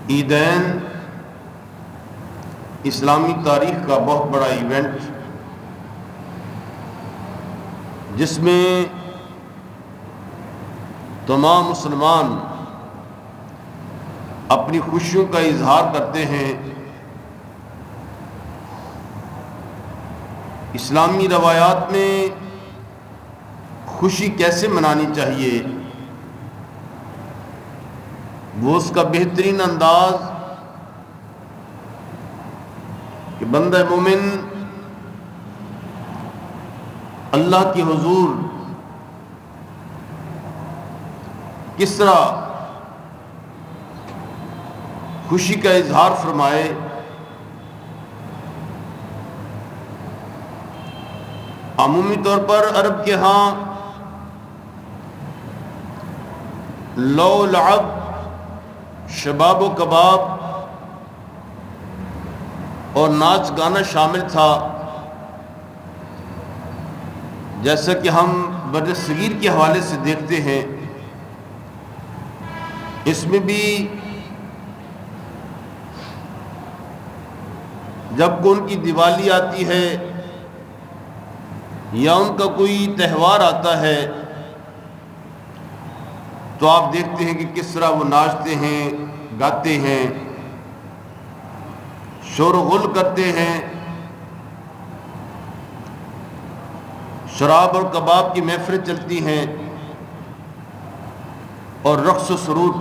عیدین اسلامی تاریخ کا بہت بڑا ایونٹ، جس میں تمام مسلمان اپنی خوشیوں کا اظہار کرتے ہیں۔ اسلامی روایات میں خوشی کیسے منانی چاہیے، وہ اس کا بہترین انداز کہ بندہ مومن اللہ کے حضور کس طرح خوشی کا اظہار فرمائے۔ عمومی طور پر عرب کے ہاں لو لعب، شباب و کباب اور ناچ گانا شامل تھا، جیسا کہ ہم بر صغیر کے حوالے سے دیکھتے ہیں۔ اس میں بھی جب ان کی دیوالی آتی ہے یا ان کا کوئی تہوار آتا ہے تو آپ دیکھتے ہیں کہ کس طرح وہ ناچتے ہیں، گاتے ہیں، شور و غل کرتے ہیں، شراب اور کباب کی محفلیں چلتی ہیں اور رقص و سرود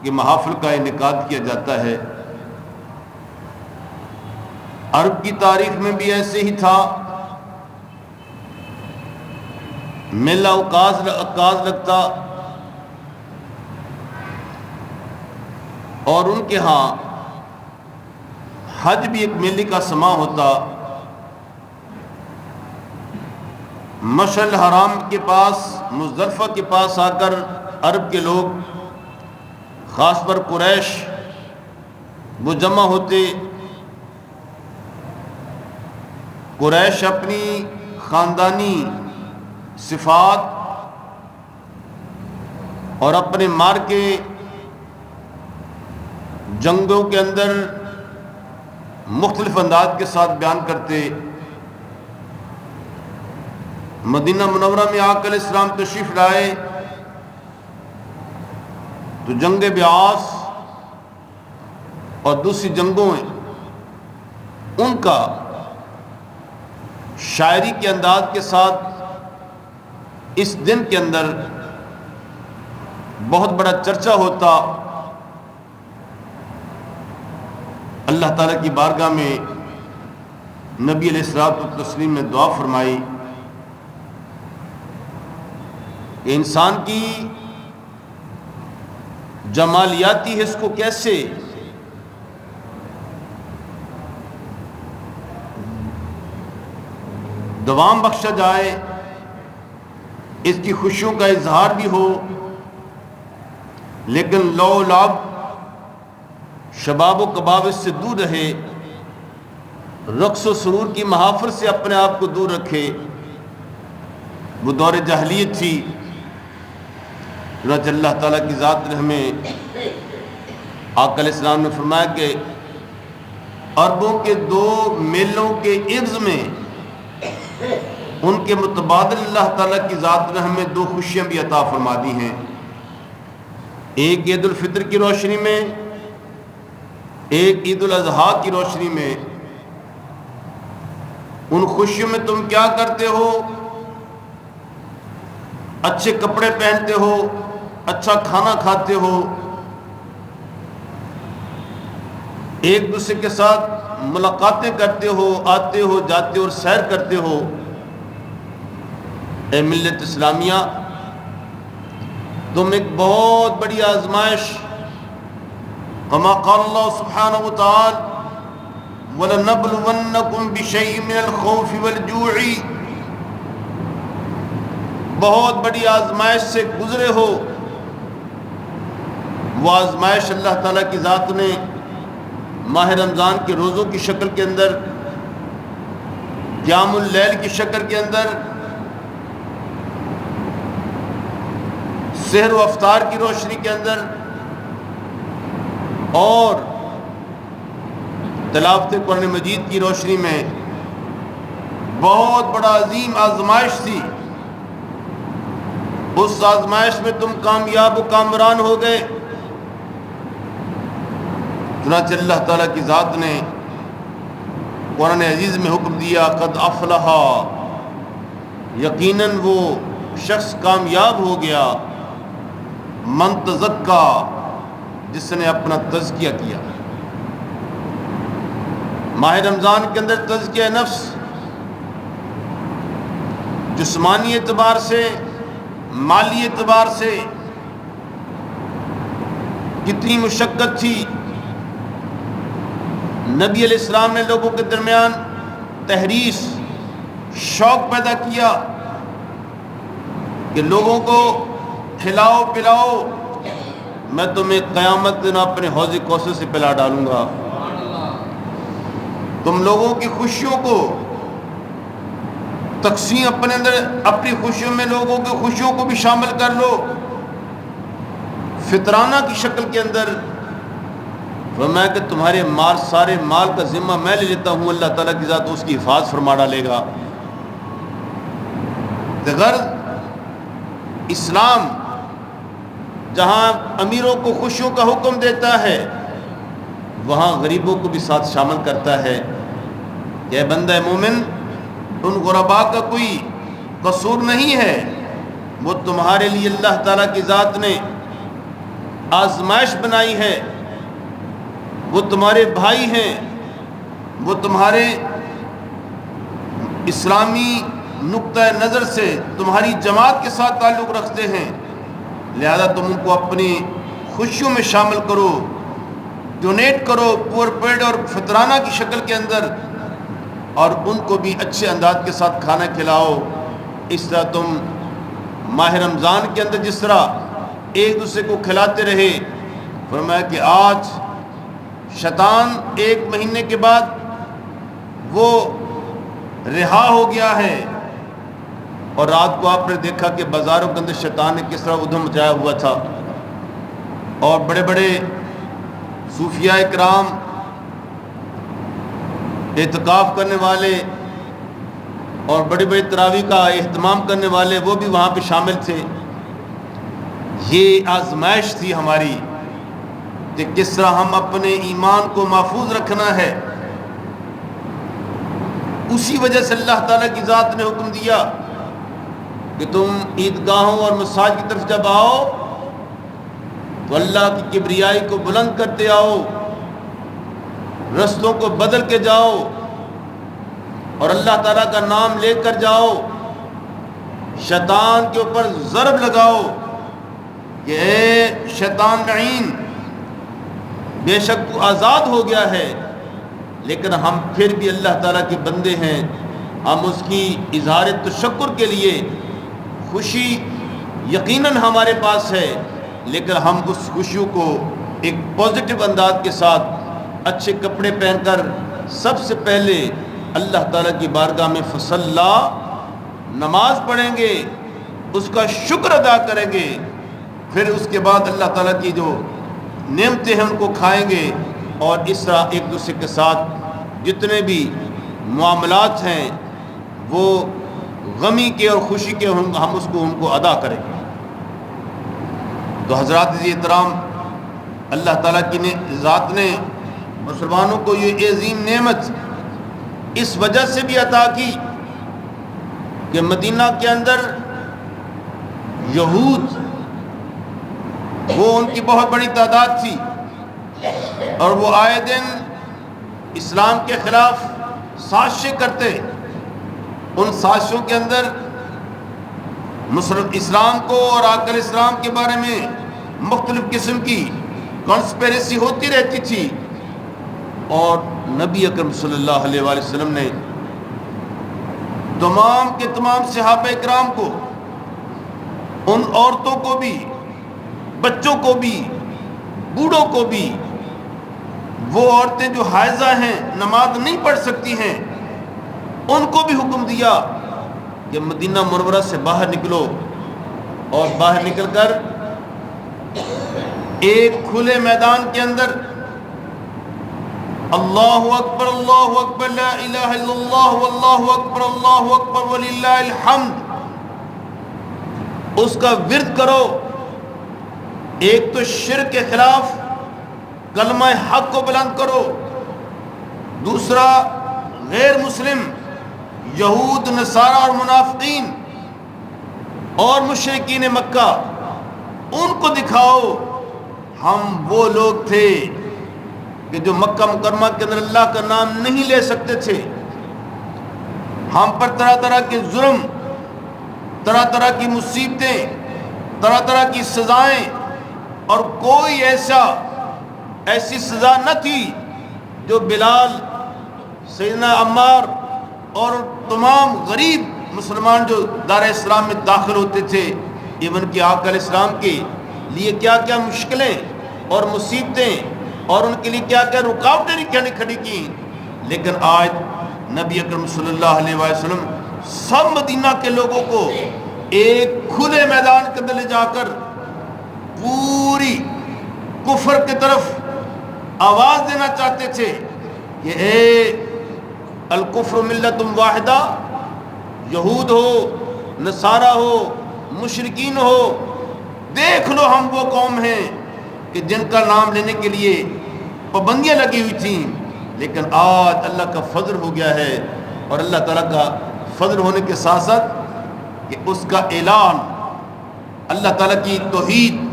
کے محافل کا انعقاد کیا جاتا ہے۔ عرب کی تاریخ میں بھی ایسے ہی تھا، میلہ عکاظ لگتا اور ان کے ہاں حج بھی ایک میلے کا سماں ہوتا۔ مشعر الحرام کے پاس، مزدلفہ کے پاس آ کر عرب کے لوگ، خاص پر قریش، وہ جمع ہوتے۔ قریش اپنی خاندانی صفات اور اپنے مار کے جنگوں کے اندر مختلف انداز کے ساتھ بیان کرتے۔ مدینہ منورہ میں آ کر اسلام تشریف لائے تو جنگ بیعاص اور دوسری جنگوں میں ان کا شاعری کے انداز کے ساتھ اس دن کے اندر بہت بڑا چرچا ہوتا۔ اللہ تعالیٰ کی بارگاہ میں نبی علیہ الصلوۃ والتسلیم نے دعا فرمائی کہ انسان کی جمالیاتی حس کو کیسے دوام بخشا جائے، اس کی خوشیوں کا اظہار بھی ہو، لیکن لو لعب، شباب و کباب اس سے دور رہے، رقص و سرور کی محافل سے اپنے آپ کو دور رکھے۔ وہ دور جاہلیت تھی، چنانچہ اللہ تعالیٰ کی ذات نے ہمیں، آقا علیہ السلام نے فرمایا کہ عربوں کے دو میلوں کے عوض میں ان کے متبادل اللہ تعالیٰ کی ذات نے ہمیں دو خوشیاں بھی عطا فرما دی ہیں۔ ایک عید الفطر کی روشنی میں، ایک عید الاضحیٰ کی روشنی میں۔ ان خوشیوں میں تم کیا کرتے ہو؟ اچھے کپڑے پہنتے ہو، اچھا کھانا کھاتے ہو، ایک دوسرے کے ساتھ ملاقاتیں کرتے ہو، آتے ہو، جاتے ہو اور سیر کرتے ہو۔ اے ملت اسلامیہ، تم ایک بہت بڑی آزمائش، کما قال اللہ سبحانہ وتعالی وَلَنَبْلُوَنَّكُمْ بِشَيْءٍ مِّنَ الْخَوْفِ وَالْجُوعِ، بہت بڑی آزمائش سے گزرے ہو۔ وہ آزمائش اللہ تعالیٰ کی ذات نے ماہ رمضان کے روزوں کی شکل کے اندر، قیام اللیل کی شکل کے اندر، سحر و افطار کی روشنی کے اندر اور تلاوت قرآن مجید کی روشنی میں بہت بڑا عظیم آزمائش تھی. اس آزمائش میں تم کامیاب و کامران ہو گئے. چنانچہ اللہ تعالیٰ کی ذات نے قرآن عزیز میں حکم دیا قد افلح، یقیناً وہ شخص کامیاب ہو گیا، من تزکا، جس نے اپنا تزکیہ کیا. ماہ رمضان کے اندر تزکیہ نفس جسمانی اعتبار سے، مالی اعتبار سے کتنی مشقت تھی. نبی علیہ السلام نے لوگوں کے درمیان تحریص، شوق پیدا کیا کہ لوگوں کو کھلاؤ پلاؤ، میں تمہیں قیامت دن اپنے حوض کوثر سے پلا ڈالوں گا. تم لوگوں کی خوشیوں کو تقسیم، اپنے اندر اپنی خوشیوں میں لوگوں کی خوشیوں کو بھی شامل کر لو. فطرانہ کی شکل کے اندر فرمایا کہ تمہارے مال، سارے مال کا ذمہ میں لے لیتا ہوں، اللہ تعالیٰ کی ذات اس کی حفاظت فرما ڈالے گا. غرض اسلام جہاں امیروں کو خوشیوں کا حکم دیتا ہے، وہاں غریبوں کو بھی ساتھ شامل کرتا ہے کہ اے بندہ مومن، ان غرباء کا کوئی قصور نہیں ہے، وہ تمہارے لیے اللہ تعالیٰ کی ذات نے آزمائش بنائی ہے. وہ تمہارے بھائی ہیں، وہ تمہارے اسلامی نقطۂ نظر سے تمہاری جماعت کے ساتھ تعلق رکھتے ہیں، لہذا تم ان کو اپنی خوشیوں میں شامل کرو، ڈونیٹ کرو پور پیڈ اور فطرانہ کی شکل کے اندر، اور ان کو بھی اچھے انداز کے ساتھ کھانا کھلاؤ. اس طرح تم ماہ رمضان کے اندر جس طرح ایک دوسرے کو کھلاتے رہے. فرمایا کہ آج شیطان 1 مہینے کے بعد وہ رہا ہو گیا ہے، اور رات کو آپ نے دیکھا کہ بازاروں کے اندر شیطان نے کس طرح ادھم مچایا ہوا تھا، اور بڑے بڑے صوفیاء کرام، اعتکاف کرنے والے اور بڑی بڑی تراویح کا اہتمام کرنے والے، وہ بھی وہاں پہ شامل تھے. یہ آزمائش تھی ہماری کہ کس طرح ہم اپنے ایمان کو محفوظ رکھنا ہے. اسی وجہ سے اللہ تعالیٰ کی ذات نے حکم دیا کہ تم عیدگاہوں اور مساجد کی طرف جب آؤ تو اللہ کی کبریائی کو بلند کرتے آؤ، رستوں کو بدل کے جاؤ اور اللہ تعالیٰ کا نام لے کر جاؤ. شیطان کے اوپر ضرب لگاؤ کہ اے شیطان لعین، بے شک تو آزاد ہو گیا ہے، لیکن ہم پھر بھی اللہ تعالیٰ کے بندے ہیں. ہم اس کی اظہار تشکر کے لیے، خوشی یقیناً ہمارے پاس ہے، لیکن ہم اس خوشیوں کو ایک پازیٹیو انداز کے ساتھ اچھے کپڑے پہن کر سب سے پہلے اللہ تعالیٰ کی بارگاہ میں فصلا نماز پڑھیں گے، اس کا شکر ادا کریں گے، پھر اس کے بعد اللہ تعالیٰ کی جو نعمتیں ہیں ان کو کھائیں گے. اور اس طرح ایک دوسرے کے ساتھ جتنے بھی معاملات ہیں وہ غمی کے اور خوشی کے ہم اس کو ان کو ادا کریں گے. تو حضرات عزیز احترام، اللہ تعالیٰ کی ذات نے مسلمانوں کو یہ عظیم نعمت اس وجہ سے بھی عطا کی کہ مدینہ کے اندر یہود، وہ ان کی بہت بڑی تعداد تھی، اور وہ آئے دن اسلام کے خلاف سازشیں کرتے. ان سازشوں کے اندر اسلام کو اور آقا علیہ السلام کے بارے میں مختلف قسم کی کانسپیریسی ہوتی رہتی تھی. اور نبی اکرم صلی اللہ علیہ وآلہ وسلم نے تمام کے تمام صحابہ اکرام کو، ان عورتوں کو بھی، بچوں کو بھی، بوڑھوں کو بھی، وہ عورتیں جو حائضہ ہیں، نماز نہیں پڑھ سکتی ہیں، ان کو بھی حکم دیا کہ مدینہ منورہ سے باہر نکلو، اور باہر نکل کر ایک کھلے میدان کے اندر اللہ اکبر لا الہ الا اللہ واللہ اکبر وللہ الحمد، اس کا ورد کرو۔ ایک تو شرک کے خلاف کلمہ حق کو بلند کرو، دوسرا غیر مسلم یہود، نصارہ اور منافقین اور مشرکین مکہ، ان کو دکھاؤ ہم وہ لوگ تھے کہ جو مکہ مکرمہ کے اندر اللہ کا نام نہیں لے سکتے تھے، ہم پر طرح طرح کے ظلم، طرح طرح کی مصیبتیں، طرح طرح کی سزائیں، اور کوئی ایسی سزا نہ تھی جو بلال، سیدنا عمار اور تمام غریب مسلمان جو دار اسلام میں داخل ہوتے تھے، ایون کہ آقا علیہ السلام کے لیے کیا کیا مشکلیں اور مصیبتیں اور ان کے لیے کیا کیا رکاوٹیں کھڑی کی، لیکن آج نبی اکرم صلی اللہ علیہ وسلم سب مدینہ کے لوگوں کو ایک کھلے میدان کے اندر لے جا کر پوری کفر کی طرف آواز دینا چاہتے تھے کہ اے الکفر ملت واحدہ، یہود ہو، نصارہ ہو، مشرکین ہو، دیکھ لو ہم وہ قوم ہیں کہ جن کا نام لینے کے لیے پابندیاں لگی ہوئی تھیں، لیکن آج اللہ کا فضل ہو گیا ہے، اور اللہ تعالیٰ کا فضل ہونے کے ساتھ ساتھ کہ اس کا اعلان، اللہ تعالیٰ کی توحید۔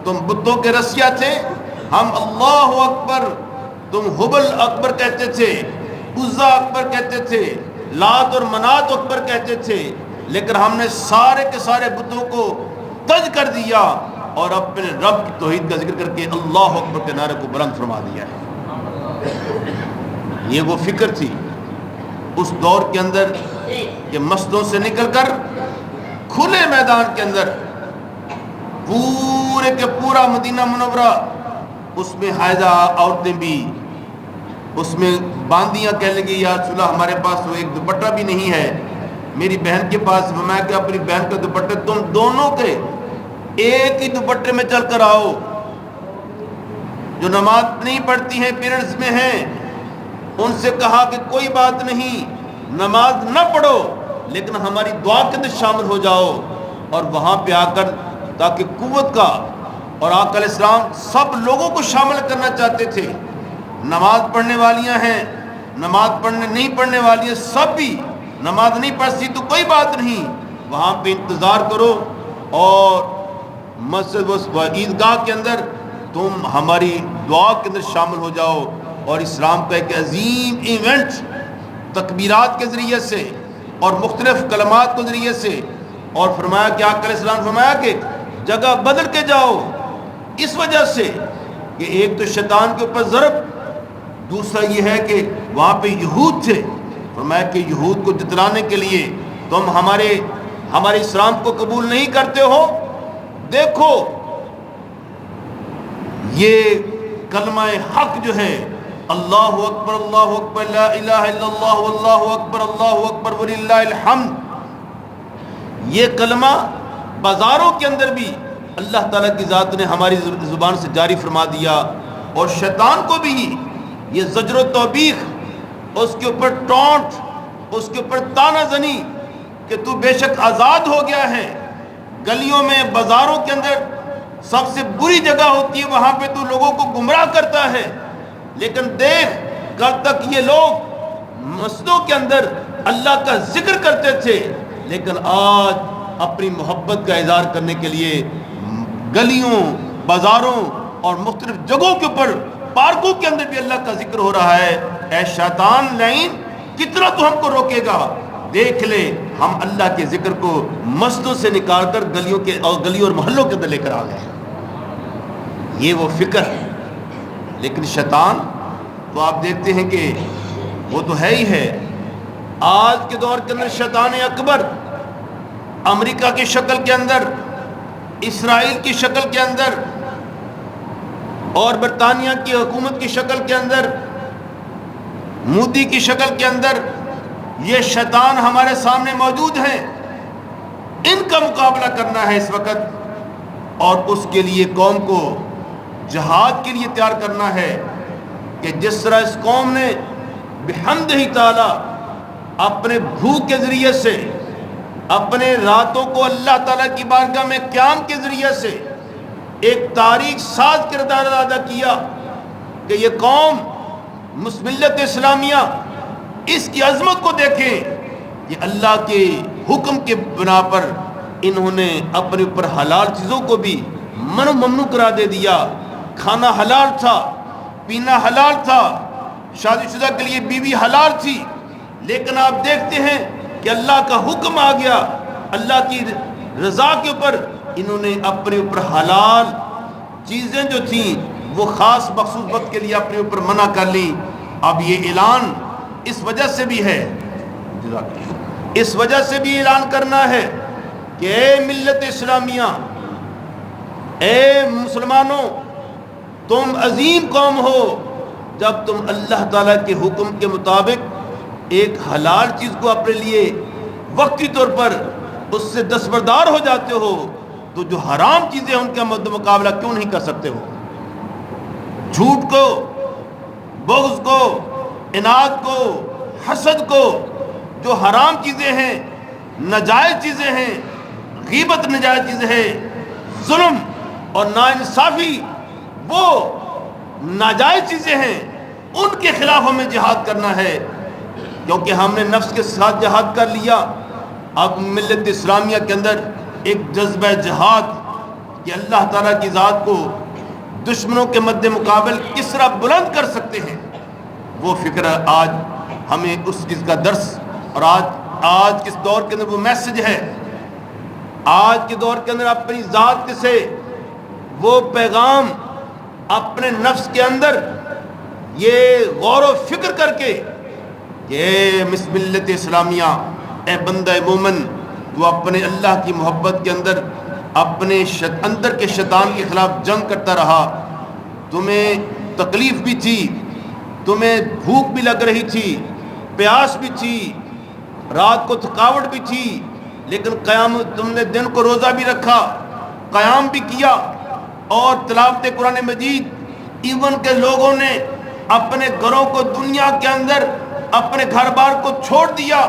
تم بتوں کے رسیا تھے، ہم اللہ اکبر، تم حبل اکبر کہتے تھے، عزا اکبر کہتے تھے، لات اور منات اکبر کہتے تھے، لیکن ہم نے سارے کے سارے بتوں کو تج کر دیا اور اپنے رب کی توحید کا ذکر کر کے اللہ اکبر کے نعرے کو بلند فرما دیا ہے۔ یہ وہ فکر تھی اس دور کے اندر کہ مسجدوں سے نکل کر کھلے میدان کے اندر پورے کے پورا مدینہ منورہ، اس میں حائضہ عورتیں بھی، اس میں باندیاں کہنے لگی یا رسول اللہ ہمارے پاس تو ایک دوپٹہ بھی نہیں ہے، میری بہن کے پاس، میں کہ اپنی بہن کا دوپٹہ تم دونوں کے ایک ہی دوپٹے میں چل کر آؤ۔ جو نماز نہیں پڑھتی ہیں، پیریڈز میں ہیں، ان سے کہا کہ کوئی بات نہیں، نماز نہ پڑھو لیکن ہماری دعا کے اندر شامل ہو جاؤ، اور وہاں پہ آ کر تاکہ قوت کا، اور آقا علیہ السلام سب لوگوں کو شامل کرنا چاہتے تھے، نماز پڑھنے والیاں ہیں، نماز نہیں پڑھنے والی ہیں، سب بھی نماز نہیں پڑھتی تو کوئی بات نہیں، وہاں پہ انتظار کرو، اور مسجد و عیدگاہ کے اندر تم ہماری دعا کے اندر شامل ہو جاؤ۔ اور اسلام کا ایک عظیم ایونٹ تکبیرات کے ذریعے سے اور مختلف کلمات کے ذریعے سے، اور فرمایا کہ آقا علیہ السلام فرمایا کہ جگہ بدل کے جاؤ، اس وجہ سے کہ ایک تو شیطان کے اوپر ضرب، دوسرا یہ ہے کہ وہاں پہ یہود تھے، فرمایا کہ یہود کو جتلانے کے لیے تم ہمارے اسلام کو قبول نہیں کرتے ہو، دیکھو یہ کلمہ حق جو ہے اللہ اکبر لا الہ الا اللہ واللہ اکبر وللہ الحمد، یہ کلمہ بازاروں کے اندر بھی اللہ تعالیٰ کی ذات نے ہماری زبان سے جاری فرما دیا، اور شیطان کو بھی یہ زجر و توبیخ، اس کے اوپر ٹونٹ، اس کے اوپر تانا زنی کہ تو بے شک آزاد ہو گیا ہے، گلیوں میں بازاروں کے اندر سب سے بری جگہ ہوتی ہے، وہاں پہ تو لوگوں کو گمراہ کرتا ہے، لیکن دیکھ کل تک یہ لوگ مسجدوں کے اندر اللہ کا ذکر کرتے تھے، لیکن آج اپنی محبت کا اظہار کرنے کے لیے گلیوں، بازاروں اور مختلف جگہوں کے اوپر، پارکوں کے اندر بھی اللہ کا ذکر ہو رہا ہے۔ اے شیطان لعین، کتنا تو ہم کو روکے گا، دیکھ لے ہم اللہ کے ذکر کو مسجدوں سے نکال کر گلیوں اور محلوں کے اندر لے کر آ گئے۔ یہ وہ فکر ہے، لیکن شیطان تو آپ دیکھتے ہیں کہ وہ تو ہے ہی ہے۔ آج کے دور کے اندر شیطان اکبر امریکہ کی شکل کے اندر، اسرائیل کی شکل کے اندر، اور برطانیہ کی حکومت کی شکل کے اندر، مودی کی شکل کے اندر، یہ شیطان ہمارے سامنے موجود ہیں۔ ان کا مقابلہ کرنا ہے اس وقت، اور اس کے لیے قوم کو جہاد کے لیے تیار کرنا ہے۔ کہ جس طرح اس قوم نے بحمدہ تعالی اپنے بھوک کے ذریعے سے، اپنے راتوں کو اللہ تعالیٰ کی بارگاہ میں قیام کے ذریعے سے ایک تاریخ ساز کردار ادا کیا کہ یہ قوم ملت اسلامیہ اس کی عظمت کو دیکھیں کہ اللہ کے حکم کے بنا پر انہوں نے اپنے اوپر حلال چیزوں کو بھی ممنوع کرا دے دیا. کھانا حلال تھا، پینا حلال تھا، شادی شدہ کے لیے بیوی حلال تھی، لیکن آپ دیکھتے ہیں کہ اللہ کا حکم آ گیا، اللہ کی رضا کے اوپر انہوں نے اپنے اوپر حلال چیزیں جو تھیں وہ خاص مخصوص وقت کے لیے اپنے اوپر منع کر لی. اب یہ اعلان اس وجہ سے بھی ہے، اس وجہ سے بھی اعلان کرنا ہے کہ اے ملت اسلامیہ، اے مسلمانوں، تم عظیم قوم ہو جب تم اللہ تعالیٰ کے حکم کے مطابق ایک حلال چیز کو اپنے لیے وقتی طور پر اس سے دستبردار ہو جاتے ہو، تو جو حرام چیزیں ان کا مقابلہ کیوں نہیں کر سکتے ہو؟ جھوٹ کو، بغض کو، اناد کو، حسد کو، جو حرام چیزیں ہیں، ناجائز چیزیں ہیں، غیبت ناجائز چیزیں ہیں، ظلم اور ناانصافی وہ ناجائز چیزیں ہیں، ان کے خلاف ہمیں جہاد کرنا ہے، کیونکہ ہم نے نفس کے ساتھ جہاد کر لیا. اب ملت اسلامیہ کے اندر ایک جذبہ جہاد کہ اللہ تعالیٰ کی ذات کو دشمنوں کے مد مقابل کس طرح بلند کر سکتے ہیں، وہ فکر آج ہمیں اس چیز کا درس، اور آج کس دور کے اندر وہ میسج ہے. آج کے دور کے اندر اپنی ذات سے وہ پیغام اپنے نفس کے اندر یہ غور و فکر کر کے کہ اے ملت اسلامیہ، اے بندہ مومن، تو اپنے اللہ کی محبت کے اندر اپنے اندر کے شیطان کے خلاف جنگ کرتا رہا. تمہیں تکلیف بھی تھی، تمہیں بھوک بھی لگ رہی تھی، پیاس بھی تھی، رات کو تھکاوٹ بھی تھی، لیکن قیام تم نے دن کو روزہ بھی رکھا، قیام بھی کیا، اور تلاوت قرآن مجید. ایون کے لوگوں نے اپنے گھروں کو، دنیا کے اندر اپنے گھر بار کو چھوڑ دیا،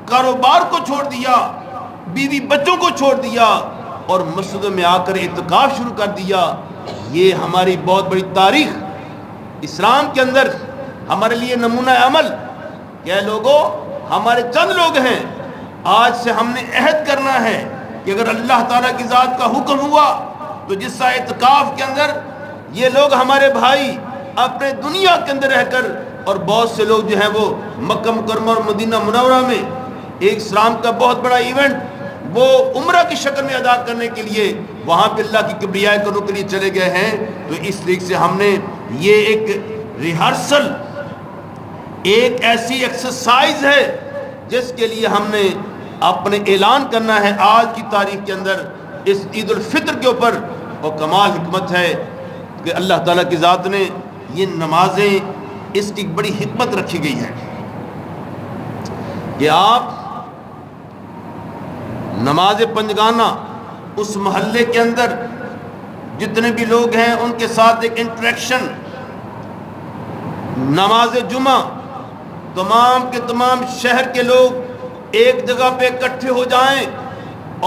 کاروبار کو چھوڑ دیا، بیوی بچوں کو چھوڑ دیا، اور مسجدوں میں آ کر اعتکاف شروع کر دیا. یہ ہماری بہت بڑی تاریخ اسلام کے اندر ہمارے لیے نمونہ عمل. کہ لوگوں، ہمارے چند لوگ ہیں، آج سے ہم نے عہد کرنا ہے کہ اگر اللہ تعالیٰ کی ذات کا حکم ہوا تو جس اعتکاف کے اندر یہ لوگ ہمارے بھائی اپنے دنیا کے اندر رہ کر، اور بہت سے لوگ جو ہیں وہ مکہ مکرمہ اور مدینہ منورہ میں ایک اسلام کا بہت بڑا ایونٹ وہ عمرہ کی شکل میں ادا کرنے کے لیے وہاں پہ اللہ کی کبریائی کرنے کے لیے چلے گئے ہیں. تو اس طریقے سے ہم نے یہ ایک ریہرسل، ایک ایسی ایکسرسائز ہے جس کے لیے ہم نے اپنے اعلان کرنا ہے آج کی تاریخ کے اندر اس عید الفطر کے اوپر. اور کمال حکمت ہے کہ اللہ تعالیٰ کی ذات نے یہ نمازیں، اس کی بڑی حکمت رکھی گئی ہے کہ آپ نماز پنجگانہ اس محلے کے اندر جتنے بھی لوگ ہیں ان کے ساتھ ایک انٹریکشن. نماز جمعہ تمام کے تمام شہر کے لوگ ایک جگہ پہ اکٹھے ہو جائیں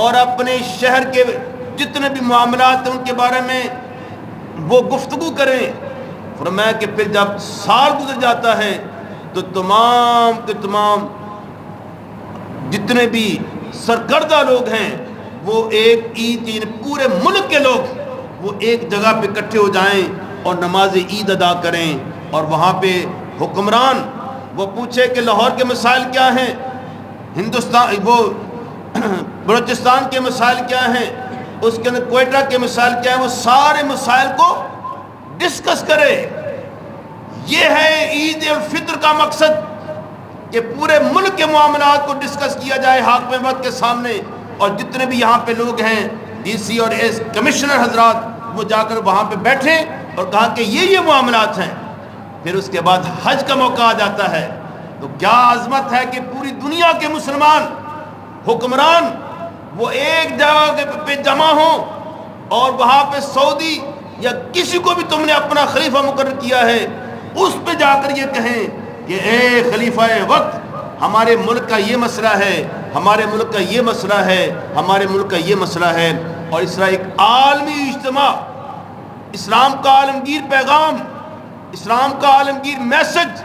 اور اپنے شہر کے جتنے بھی معاملات ہیں ان کے بارے میں وہ گفتگو کریں. فرمایا کہ پھر جب سال گزر جاتا ہے تو تمام کے تمام جتنے بھی سرکردہ لوگ ہیں وہ ایک عید، یعنی پورے ملک کے لوگ وہ ایک جگہ پہ اکٹھے ہو جائیں اور نماز عید ادا کریں. اور وہاں پہ حکمران وہ پوچھے کہ لاہور کے مسائل کیا ہیں، ہندوستان وہ بلوچستان کے مسائل کیا ہیں، اس کے اندر کوئٹہ کے مسائل کیا ہیں، وہ سارے مسائل کو ڈسکس کرے. یہ ہے عید الفطر کا مقصد کہ پورے ملک کے معاملات کو ڈسکس کیا جائے حاکم وقت کے سامنے. اور جتنے بھی یہاں پہ لوگ ہیں ڈی سی اور ایس کمشنر حضرات وہ جا کر وہاں پہ بیٹھے اور کہا کہ یہ معاملات ہیں. پھر اس کے بعد حج کا موقع آ جاتا ہے تو کیا عظمت ہے کہ پوری دنیا کے مسلمان حکمران وہ ایک جگہ پہ جمع ہوں اور وہاں پہ سعودی یا کسی کو بھی تم نے اپنا خلیفہ مقرر کیا ہے اس پہ جا کر یہ کہیں کہ اے خلیفہ وقت، ہمارے ملک کا یہ مسئلہ ہے، ہمارے ملک کا یہ مسئلہ ہے، ہمارے ملک کا یہ مسئلہ ہے. اور اس طرح ایک عالمی اجتماع، اسلام کا عالمگیر پیغام، اسلام کا عالمگیر میسج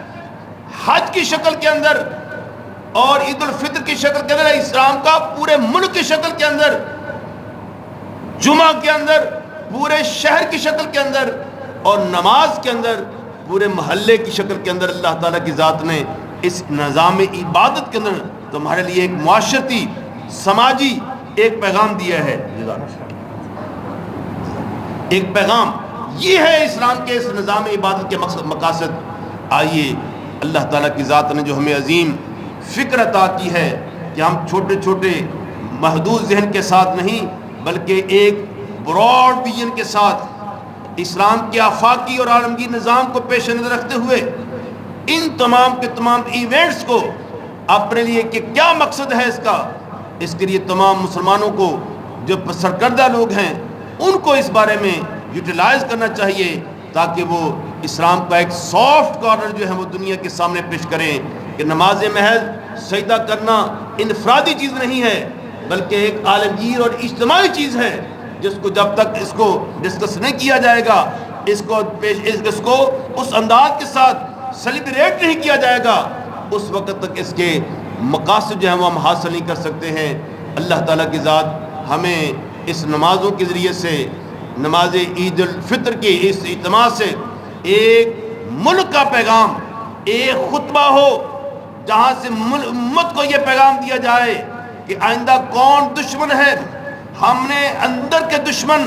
حج کی شکل کے اندر اور عید الفطر کی شکل کے اندر، اسلام کا پورے ملک کی شکل کے اندر، جمعہ کے اندر، پورے شہر کی شکل کے اندر، اور نماز کے اندر پورے محلے کی شکل کے اندر اللہ تعالیٰ کی ذات نے اس نظام عبادت کے اندر تمہارے لیے ایک معاشرتی سماجی ایک پیغام دیا ہے. ایک پیغام یہ ہے اسلام کے اس نظام عبادت کے مقاصد. آئیے اللہ تعالیٰ کی ذات نے جو ہمیں عظیم فکر عطا کی ہے کہ ہم چھوٹے چھوٹے محدود ذہن کے ساتھ نہیں بلکہ ایک براڈ ویژن کے ساتھ اسلام کے آفاقی اور عالمگیر نظام کو پیش نظر رکھتے ہوئے ان تمام کے تمام ایونٹس کو اپنے لیے کہ کیا مقصد ہے اس کا، اس کے لیے تمام مسلمانوں کو جو سرکردہ لوگ ہیں ان کو اس بارے میں یوٹیلائز کرنا چاہیے تاکہ وہ اسلام کا ایک سافٹ کارنر جو ہے وہ دنیا کے سامنے پیش کریں کہ نماز محض سجدہ کرنا انفرادی چیز نہیں ہے بلکہ ایک عالمگیر اور اجتماعی چیز ہے جس کو جب تک اس کو ڈسکس نہیں کیا جائے گا، اس کو اس انداز کے ساتھ سیلیبریٹ نہیں کیا جائے گا، اس وقت تک اس کے مقاصد جو ہیں وہ ہم حاصل نہیں کر سکتے ہیں. اللہ تعالیٰ کی ذات ہمیں اس نمازوں کے ذریعے سے، نماز عید الفطر کی اس اجتماع سے ایک ملک کا پیغام، ایک خطبہ ہو جہاں سے امت کو یہ پیغام دیا جائے کہ آئندہ کون دشمن ہے، ہم نے اندر کے دشمن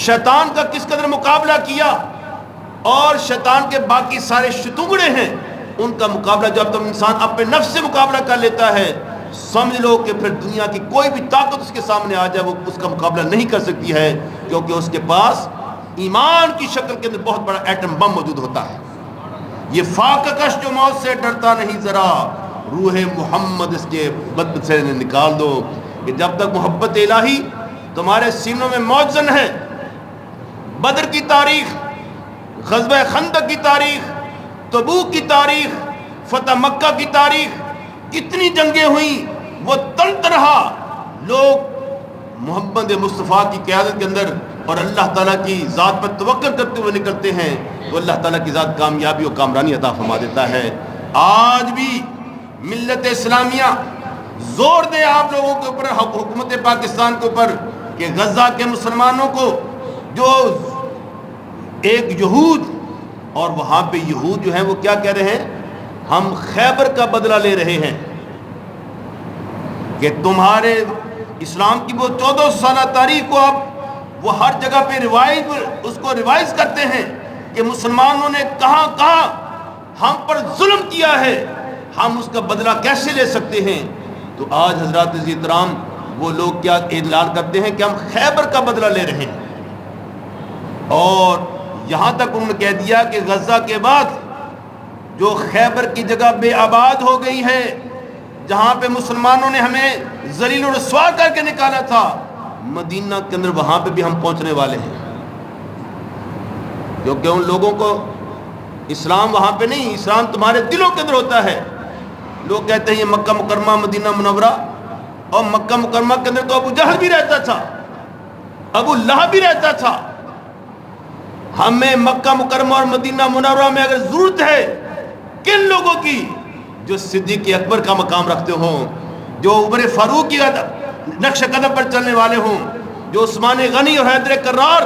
شیطان کا کس قدر مقابلہ کیا اور شیطان کے باقی سارے شتونگڑے ہیں ان کا مقابلہ جب تک انسان اپنے نفس سے مقابلہ کر لیتا ہے سمجھ لو کہ پھر دنیا کی کوئی بھی طاقت اس کے سامنے آ جائے وہ اس کا مقابلہ نہیں کر سکتی ہے، کیونکہ اس کے پاس ایمان کی شکل کے اندر بہت بڑا ایٹم بم موجود ہوتا ہے. یہ فاقہ کش جو موت سے ڈرتا نہیں ذرا، روح محمد اس کے بدن سے نکال دو. کہ جب تک محبت الہی تمہارے سینوں میں موجزن ہے، بدر کی تاریخ، غزوہ خندق کی تاریخ، تبوک کی تاریخ، فتح مکہ کی تاریخ، کتنی جنگیں ہوئیں، وہ تن رہا لوگ محمد مصطفیٰ کی قیادت کے اندر اور اللہ تعالیٰ کی ذات پر توکل کرتے ہوئے نکلتے ہیں تو اللہ تعالیٰ کی ذات کامیابی اور کامرانی عطا فرما دیتا ہے. آج بھی ملت اسلامیہ زور دے آپ لوگوں کے اوپر، حکومت پاکستان کے اوپر، کہ غزہ کے مسلمانوں کو جو ایک یہود، اور وہاں پہ یہود جو ہیں وہ کیا کہہ رہے ہیں، ہم خیبر کا بدلہ لے رہے ہیں کہ تمہارے اسلام کی وہ 14 سالہ تاریخ کو آپ وہ ہر جگہ پہ اس کو ریوائز کرتے ہیں کہ مسلمانوں نے کہاں کہاں ہم پر ظلم کیا ہے، ہم اس کا بدلہ کیسے لے سکتے ہیں. تو آج حضرات عزیز احترام وہ لوگ کیا اعلان کرتے ہیں کہ ہم خیبر کا بدلہ لے رہے ہیں، اور یہاں تک انہوں نے کہہ دیا کہ غزہ کے بعد جو خیبر کی جگہ بے آباد ہو گئی ہے، جہاں پہ مسلمانوں نے ہمیں ذلیل و رسوا کر کے نکالا تھا، مدینہ کے اندر وہاں پہ بھی ہم پہنچنے والے ہیں. کیونکہ ان لوگوں کو اسلام وہاں پہ نہیں، اسلام تمہارے دلوں کے اندر ہوتا ہے. لوگ کہتے ہیں یہ مکہ مکرمہ مدینہ منورہ، اور مکہ مکرمہ کے اندر تو ابو جہل بھی رہتا تھا، ابو لہب بھی رہتا تھا. ہمیں مکہ مکرمہ اور مدینہ منورہ میں اگر ضرورت ہے کن لوگوں کی، جو صدیق اکبر کا مقام رکھتے ہوں، جو عمر فاروق کی نقش قدم پر چلنے والے ہوں، جو عثمان غنی اور حیدر کرار،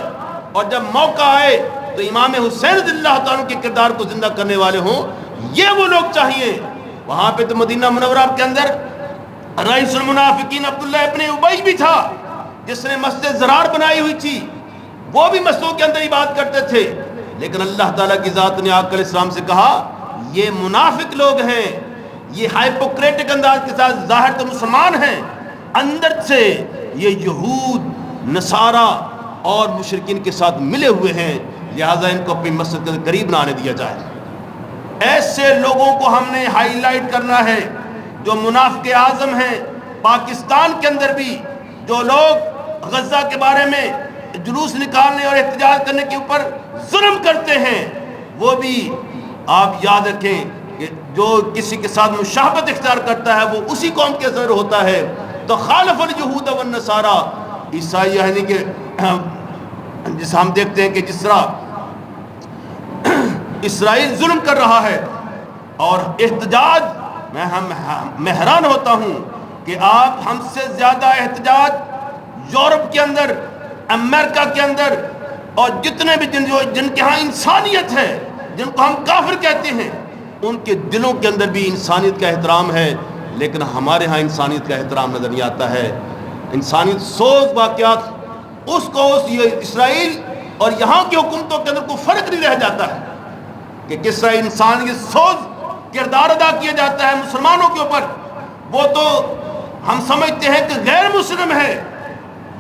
اور جب موقع آئے تو امام حسین رضی اللہ تعالیٰ کے کردار کو زندہ کرنے والے ہوں. یہ وہ لوگ چاہیے. وہاں پہ تو مدینہ منورہ کے اندر رئیس المنافقین عبداللہ ابن ابی بھی تھا جس نے مسجد زرار بنائی ہوئی تھی، وہ بھی مسجدوں کے اندر عبادت کرتے تھے. لیکن اللہ تعالیٰ کی ذات نے آقا علیہ السلام سے کہا یہ منافق لوگ ہیں، یہ ہائپوکریٹک انداز کے ساتھ ظاہر تو مسلمان ہیں، اندر سے یہ یہود نصارہ اور مشرکین کے ساتھ ملے ہوئے ہیں، لہٰذا ان کو اپنی مسجد کے قریب نہ آنے دیا جائے. ایسے لوگوں کو ہم نے ہائی لائٹ کرنا ہے جو منافق اعظم ہیں. پاکستان کے اندر بھی جو لوگ غزہ کے بارے میں جلوس نکالنے اور احتجاج کرنے کے اوپر ظلم کرتے ہیں، وہ بھی آپ یاد رکھیں کہ جو کسی کے ساتھ مشابہت اختیار کرتا ہے وہ اسی قوم کے ذر ہوتا ہے. تو خالف الجہود والنصارى، عیسائی یعنی کہ جس ہم دیکھتے ہیں کہ جس طرح اسرائیل ظلم کر رہا ہے اور احتجاج، میں حیران ہوتا ہوں کہ آپ ہم سے زیادہ احتجاج یورپ کے اندر، امریکہ کے اندر اور جتنے بھی جن کے ہاں انسانیت ہے، جن کو ہم کافر کہتے ہیں، ان کے دلوں کے اندر بھی انسانیت کا احترام ہے، لیکن ہمارے ہاں انسانیت کا احترام نظر نہیں آتا ہے. انسانیت سوز واقعات اس کو یہ اسرائیل اور یہاں کی حکومتوں کے اندر کوئی فرق نہیں رہ جاتا ہے کہ کس طرح انسانیت سوز کردار ادا کیا جاتا ہے مسلمانوں کے اوپر. وہ تو ہم سمجھتے ہیں کہ غیر مسلم ہے،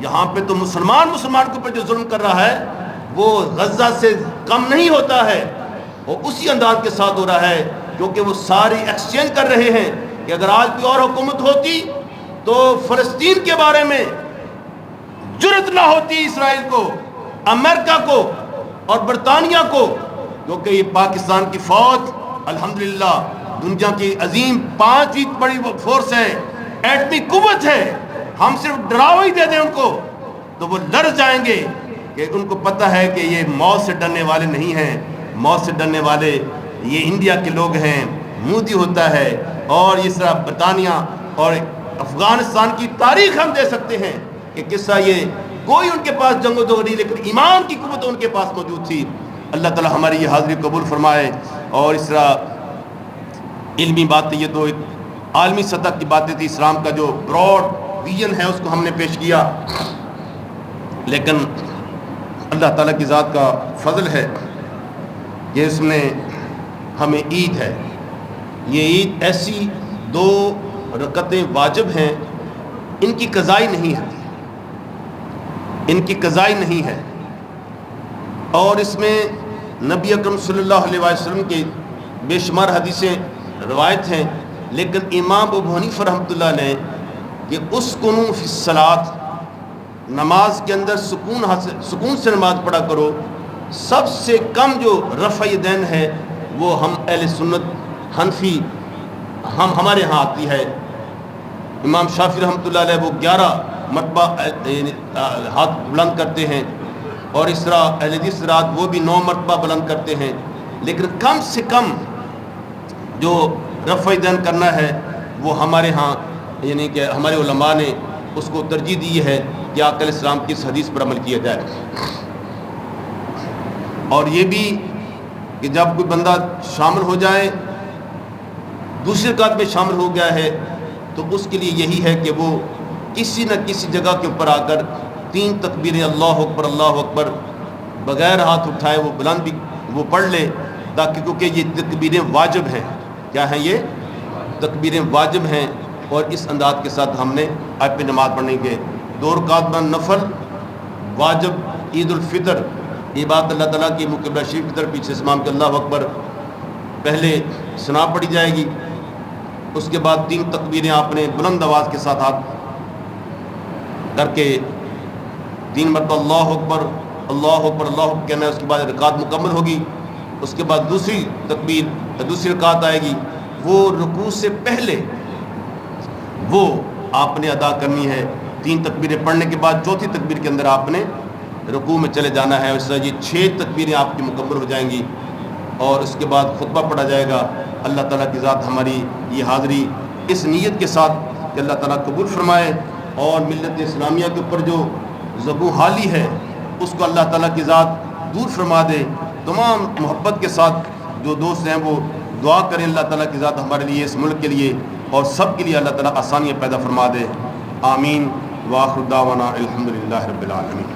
یہاں پہ تو مسلمان کے اوپر جو ظلم کر رہا ہے وہ غزہ سے کم نہیں ہوتا ہے، وہ اسی انداز کے ساتھ ہو رہا ہے، کیونکہ وہ ساری ایکسچینج کر رہے ہیں کہ اگر آج کوئی اور حکومت ہوتی تو فلسطین کے بارے میں جرأت نہ ہوتی اسرائیل کو، امریکہ کو اور برطانیہ کو، کیونکہ یہ پاکستان کی فوج الحمدللہ دنیا کی عظیم 5ویں بڑی فورس ہے، ایٹمی قوت ہے. ہم صرف ڈراوا ہی دے دیں ان کو تو وہ لڑ جائیں گے، کہ ان کو پتہ ہے کہ یہ موت سے ڈرنے والے نہیں ہیں. موت سے ڈرنے والے یہ انڈیا کے لوگ ہیں، مودی ہوتا ہے، اور اس طرح برطانیہ اور افغانستان کی تاریخ ہم دے سکتے ہیں کہ کس طرح یہ کوئی ان کے پاس جنگ و دو نہیں، لیکن ایمان کی قوت ان کے پاس موجود تھی. اللہ تعالی ہماری یہ حاضری قبول فرمائے. اور اس طرح علمی باتیں، یہ تو ایک عالمی سطح کی باتیں تھی، اسلام کا جو براڈ ویژن ہے اس کو ہم نے پیش کیا، لیکن اللہ تعالیٰ کی ذات کا فضل ہے کہ اس میں ہمیں عید ہے. یہ عید ایسی 2 رکعتیں واجب ہیں، ان کی قضائی نہیں ہے، ان کی قضائی نہیں ہے. اور اس میں نبی اکرم صلی اللہ علیہ وسلم کے بے شمار حدیثیں روایت ہیں، لیکن امام ابو حنیفہ رحمۃ اللہ علیہ کہ اسکنوا فی الصلاۃ، نماز کے اندر سکون سے نماز پڑھا کرو. سب سے کم جو رفع یدین ہے وہ ہم اہل سنت حنفی ہمارے ہاں آتی ہے. امام شافعی رحمۃ اللہ علیہ وہ 11 مرتبہ ہاتھ بلند کرتے ہیں، اور اس طرح اہل حدیث حضرات وہ بھی 9 مرتبہ بلند کرتے ہیں. لیکن کم سے کم جو رفع یدین کرنا ہے وہ ہمارے ہاں یعنی کہ ہمارے علماء نے اس کو ترجیح دی ہے کہ آقا علیہ السلام کی اس حدیث پر عمل کیا جائے. اور یہ بھی کہ جب کوئی بندہ شامل ہو جائے، دوسری رکعت میں شامل ہو گیا ہے، تو اس کے لیے یہی ہے کہ وہ کسی نہ کسی جگہ کے اوپر آ کر 3 تکبیریں اللہ اکبر بغیر ہاتھ اٹھائے وہ بلند بھی وہ پڑھ لے، تاکہ کیونکہ یہ تکبیریں واجب ہیں. کیا ہیں؟ یہ تکبیریں واجب ہیں. اور اس انداز کے ساتھ ہم نے آپ پہ نماز پڑھنے کے 2 رکعت میں نفل واجب عید الفطر، یہ بات اللہ تعالیٰ کی مقبلہ شریف کی طرف پیچھے امام کے اللہ اکبر پہلے سنا پڑھی جائے گی، اس کے بعد 3 تکبیریں آپ نے بلند آواز کے ساتھ ہاتھ کر کے 3 مرتبہ اللہ اکبر اللہ اکبر اللہ اکبر کہنا ہے. اس کے بعد رکعت مکمل ہوگی. اس کے بعد دوسری تکبیر دوسری رکعت آئے گی، وہ رکوع سے پہلے وہ آپ نے ادا کرنی ہے. 3 تکبیریں پڑھنے کے بعد چوتھی تکبیر کے اندر آپ نے رکوع میں چلے جانا ہے. اس طرح یہ 6 تکبیریں آپ کی مکمل ہو جائیں گی، اور اس کے بعد خطبہ پڑھا جائے گا. اللہ تعالیٰ کی ذات ہماری یہ حاضری اس نیت کے ساتھ کہ اللہ تعالیٰ قبول فرمائے، اور ملت اسلامیہ کے اوپر جو ذبح حالی ہے اس کو اللہ تعالیٰ کی ذات دور فرما دے. تمام محبت کے ساتھ جو دوست ہیں وہ دعا کریں اللہ تعالیٰ کی ذات ہمارے لیے، اس ملک کے لیے اور سب کے لیے اللہ تعالیٰ آسانیاں پیدا فرما دے. آمین. وآخر دعوانا الحمدللہ رب العالمین.